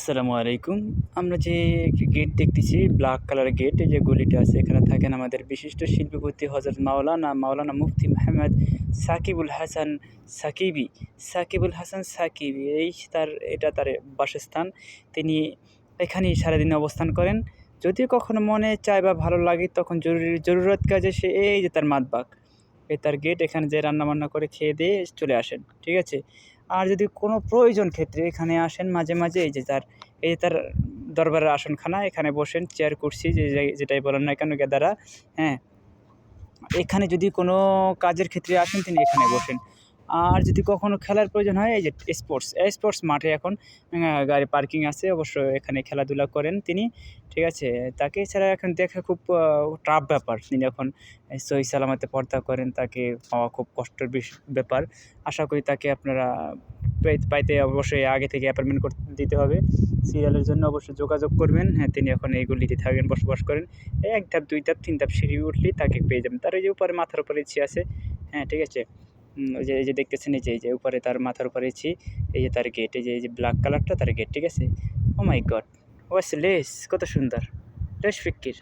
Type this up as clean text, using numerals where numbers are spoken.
আসসালামু আলাইকুম। আমরা যে গেট দেখতেছি ব্ল্যাক কালারের গেট, এই যে গলিটা আছে এখানে থাকেন আমাদের বিশিষ্ট শিল্পপতি হযরত মাওলানা মুফতি মুহাম্মদ সাকিবুল হাসান সাকিবী। সাকিবুল হাসান সাকিবী এটা তার বাসস্থান। তিনি এখানেই সারাদিন অবস্থান করেন। যদি কখনো মনে চায় বা ভালো লাগে তখন জরুরত কাজে সে এই যে তার মাতবাগ। তার গেট, এখানে যেয়ে রান্নাবান্না করে খেয়ে দিয়ে চলে আসেন। ঠিক আছে? আর যদি কোনো প্রয়োজন ক্ষেত্রে এখানে আসেন মাঝে, মাঝে এই যে তার দরবারের আসনখানা, এখানে বসেন, চেয়ার কুর্সি যেটাই বলেন না কেন গেদারা, হ্যাঁ? এখানে যদি কোনো কাজের ক্ষেত্রে আসেন তিনি এখানে বসেন। আর যদি কখনো খেলার প্রয়োজন হয় এই যে স্পোর্টস মাঠে এখন গাড়ি পার্কিং আছে, অবশ্য এখানে খেলাধুলা করেন তিনি। ঠিক আছে? তাকে এছাড়া এখন দেখা খুব টাফ ব্যাপার। তিনি এখন সহি সালামতে পর্দা করেন। তাকে পাওয়া খুব কষ্টের ব্যাপার। আশা করি তাকে আপনারা পাইতে অবশ্যই আগে থেকে অ্যাপয়েন্টমেন্ট দিতে হবে। সিরিয়ালের জন্য অবশ্যই যোগাযোগ করবেন। হ্যাঁ, তিনি এখন এই গলিতে থাকেন, বসবাস করেন। এই ১ ধাপ, ২ ধাপ, ৩ ধাপ সিঁড়ি উঠলেই তাকে পেয়ে যাবেন। তার এই যে উপরে মাথার উপরে ইচি আছে, হ্যাঁ, ঠিক আছে? এই যে দেখতেছেন, এই যে উপরে তার মাথার উপরে ইচি, এই যে তার গেট, এই যে ব্ল্যাক কালারটা তার গেট, ঠিক আছে? ওহ মাই গড! হোয়াটস লেস, কত সুন্দর! লেস ফিক্কির।